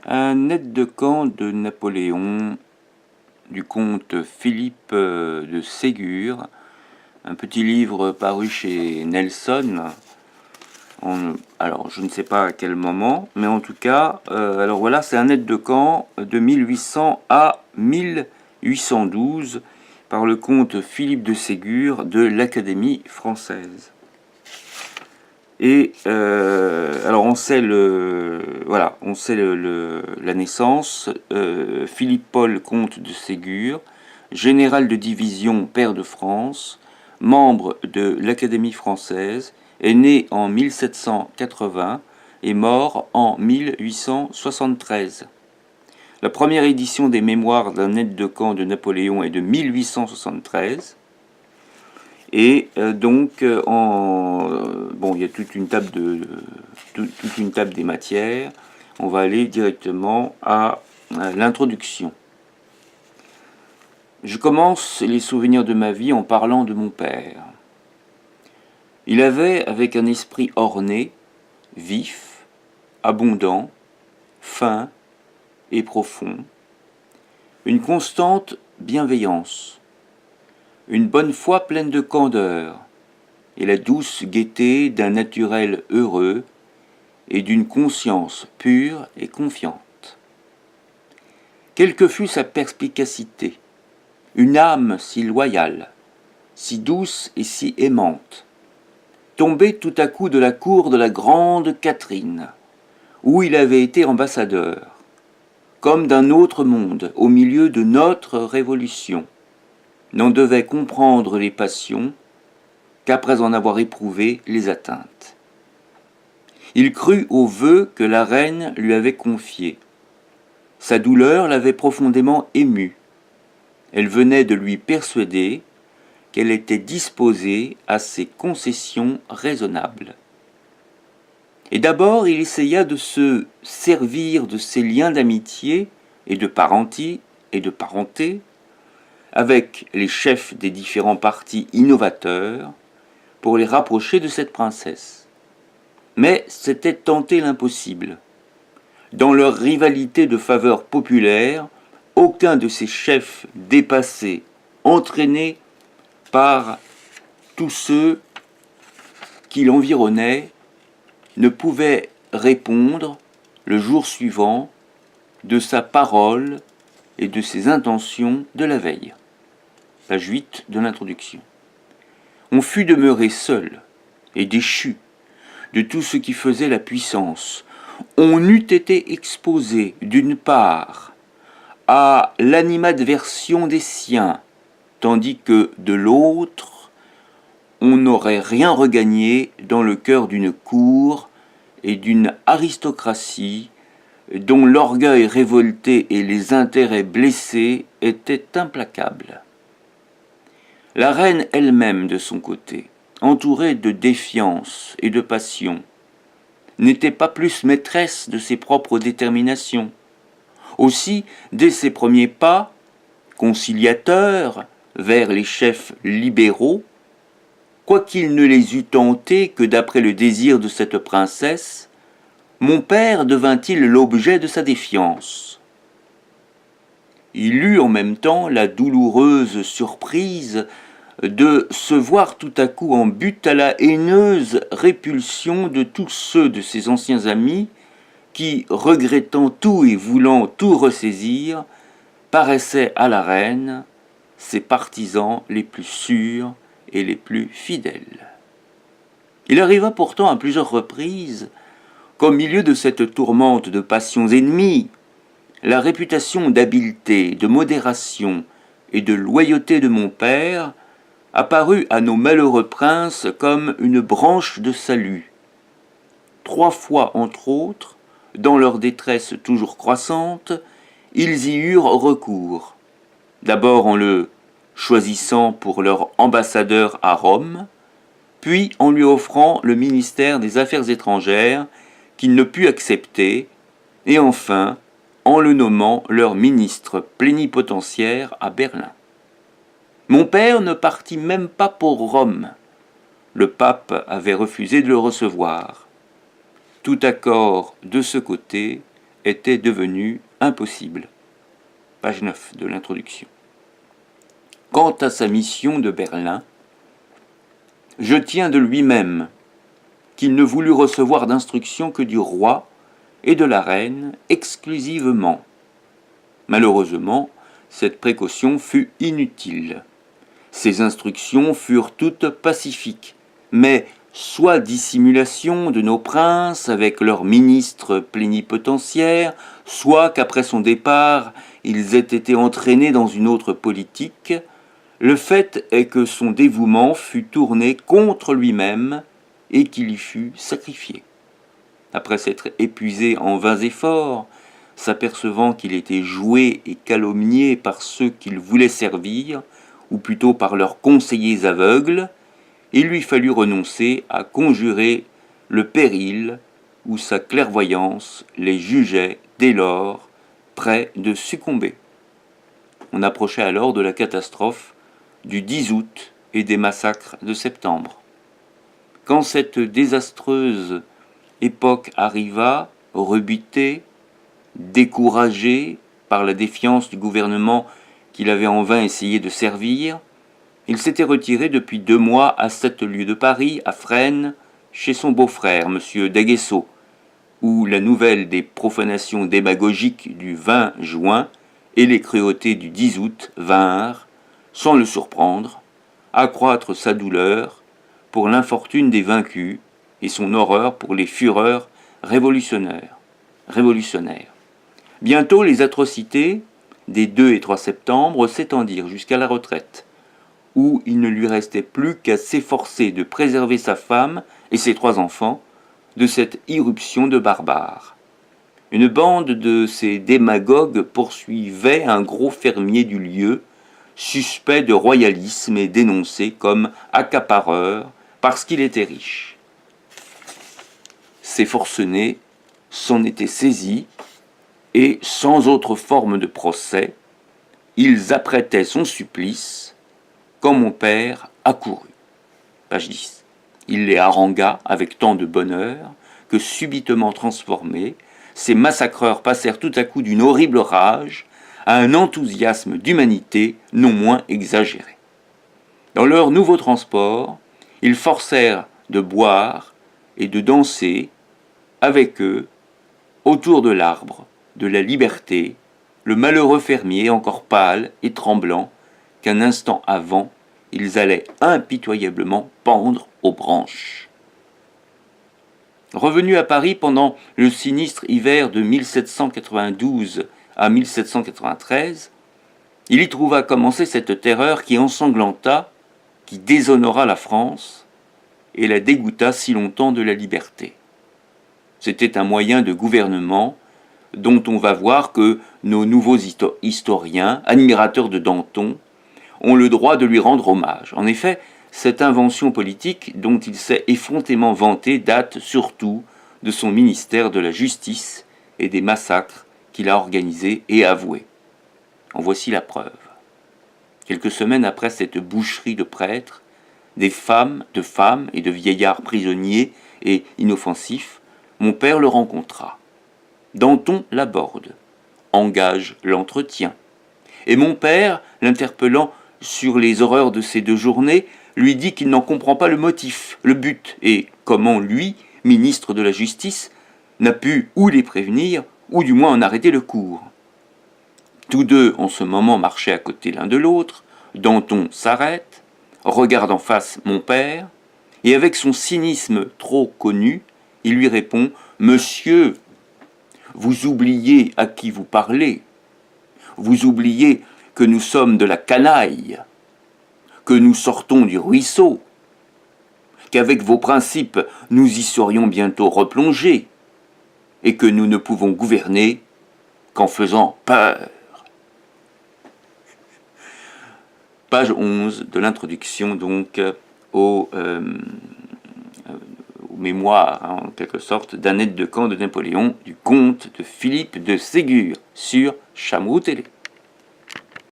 Un aide de camp de Napoléon, du comte Philippe de Ségur, un petit livre paru chez Nelson, alors je ne sais pas à quel moment, mais en tout cas, alors voilà, c'est un aide de camp de 1800 à 1812 par le comte Philippe de Ségur de l'Académie française. Et alors on sait la naissance. Philippe Paul comte de Ségur, général de division, pair de France, membre de l'Académie française, est né en 1780 et mort en 1873. La première édition des mémoires d'un aide de camp de Napoléon est de 1873. Et donc, il y a toute une table des matières. On va aller directement à l'introduction. Je commence les souvenirs de ma vie en parlant de mon père. Il avait, avec un esprit orné, vif, abondant, fin et profond, une constante bienveillance, une bonne foi pleine de candeur, et la douce gaieté d'un naturel heureux et d'une conscience pure et confiante. Quelle que fût sa perspicacité, une âme si loyale, si douce et si aimante, tombée tout à coup de la cour de la grande Catherine, où il avait été ambassadeur, comme d'un autre monde au milieu de notre révolution, n'en devait comprendre les passions qu'après en avoir éprouvé les atteintes. Il crut aux vœux que la reine lui avait confiés. Sa douleur l'avait profondément ému. Elle venait de lui persuader qu'elle était disposée à ces concessions raisonnables. Et d'abord, il essaya de se servir de ses liens d'amitié et de parenté avec les chefs des différents partis innovateurs pour les rapprocher de cette princesse. Mais c'était tenter l'impossible. Dans leur rivalité de faveur populaire, aucun de ces chefs dépassés, entraînés par tous ceux qui l'environnaient, ne pouvait répondre le jour suivant de sa parole et de ses intentions de la veille. Page 8 de l'introduction. On fut demeuré seul et déchu de tout ce qui faisait la puissance. On eût été exposé, d'une part, à l'animadversion des siens, tandis que, de l'autre, on n'aurait rien regagné dans le cœur d'une cour et d'une aristocratie dont l'orgueil révolté et les intérêts blessés étaient implacables. La reine elle-même, de son côté, entourée de défiance et de passion, n'était pas plus maîtresse de ses propres déterminations. Aussi, dès ses premiers pas, conciliateur vers les chefs libéraux, quoiqu'il ne les eût tentés que d'après le désir de cette princesse, mon père devint-il l'objet de sa défiance. Il eut en même temps la douloureuse surprise de se voir tout à coup en butte à la haineuse répulsion de tous ceux de ses anciens amis qui, regrettant tout et voulant tout ressaisir, paraissaient à la reine ses partisans les plus sûrs et les plus fidèles. Il arriva pourtant à plusieurs reprises qu'au milieu de cette tourmente de passions ennemies, la réputation d'habileté, de modération et de loyauté de mon père apparut à nos malheureux princes comme une branche de salut. 3 fois, entre autres, dans leur détresse toujours croissante, ils y eurent recours. D'abord en le choisissant pour leur ambassadeur à Rome, puis en lui offrant le ministère des Affaires étrangères qu'il ne put accepter, et enfin en le nommant leur ministre plénipotentiaire à Berlin. Mon père ne partit même pas pour Rome. Le pape avait refusé de le recevoir. Tout accord de ce côté était devenu impossible. Page 9 de l'introduction. Quant à sa mission de Berlin, je tiens de lui-même qu'il ne voulut recevoir d'instructions que du roi et de la reine exclusivement. Malheureusement, cette précaution fut inutile. Ces instructions furent toutes pacifiques, mais soit dissimulation de nos princes avec leurs ministres plénipotentiaires, soit qu'après son départ, ils aient été entraînés dans une autre politique. Le fait est que son dévouement fut tourné contre lui-même et qu'il y fut sacrifié. Après s'être épuisé en vains efforts, s'apercevant qu'il était joué et calomnié par ceux qu'il voulait servir, ou plutôt par leurs conseillers aveugles, il lui fallut renoncer à conjurer le péril où sa clairvoyance les jugeait dès lors près de succomber. On approchait alors de la catastrophe du 10 août et des massacres de septembre. Quand cette désastreuse époque arriva, rebuté, découragé par la défiance du gouvernement qu'il avait en vain essayé de servir, il s'était retiré depuis 2 mois à 7 lieues de Paris, à Fresnes, chez son beau-frère, M. d'Aguesseau, où la nouvelle des profanations démagogiques du 20 juin et les cruautés du 10 août vinrent, sans le surprendre, accroître sa douleur pour l'infortune des vaincus et son horreur pour les fureurs révolutionnaires. Bientôt, les atrocités des 2 et 3 septembre s'étendirent jusqu'à la retraite, où il ne lui restait plus qu'à s'efforcer de préserver sa femme et ses 3 enfants de cette irruption de barbares. Une bande de ces démagogues poursuivait un gros fermier du lieu, suspect de royalisme et dénoncé comme accapareur parce qu'il était riche. Ces forcenés s'en étaient saisis et, sans autre forme de procès, ils apprêtaient son supplice quand mon père accourut. Page 10. Il les harangua avec tant de bonheur que, subitement transformés, ces massacreurs passèrent tout à coup d'une horrible rage à un enthousiasme d'humanité non moins exagéré. Dans leur nouveau transport, ils forcèrent de boire et de danser avec eux, autour de l'arbre de la liberté, le malheureux fermier encore pâle et tremblant qu'un instant avant, ils allaient impitoyablement pendre aux branches. Revenu à Paris pendant le sinistre hiver de 1792 à 1793, il y trouva commencer cette terreur qui ensanglanta, qui déshonora la France et la dégoûta si longtemps de la liberté. C'était un moyen de gouvernement dont on va voir que nos nouveaux historiens, admirateurs de Danton, ont le droit de lui rendre hommage. En effet, cette invention politique dont il s'est effrontément vanté date surtout de son ministère de la Justice et des massacres qu'il a organisés et avoués. En voici la preuve. Quelques semaines après cette boucherie de prêtres, des femmes et de vieillards prisonniers et inoffensifs, mon père le rencontra. Danton l'aborde, engage l'entretien. Et mon père, l'interpellant sur les horreurs de ces 2 journées, lui dit qu'il n'en comprend pas le motif, le but, et comment lui, ministre de la Justice, n'a pu ou les prévenir, ou du moins en arrêter le cours. Tous 2 en ce moment marchaient à côté l'un de l'autre. Danton s'arrête, regarde en face mon père, et avec son cynisme trop connu, il lui répond « Monsieur, vous oubliez à qui vous parlez. Vous oubliez que nous sommes de la canaille, que nous sortons du ruisseau, qu'avec vos principes nous y serions bientôt replongés, et que nous ne pouvons gouverner qu'en faisant peur. » Page 11 de l'introduction donc aux mémoires, en quelque sorte, d'un aide de camp de Napoléon, du comte de Philippe de Ségur sur Chameroux Télé.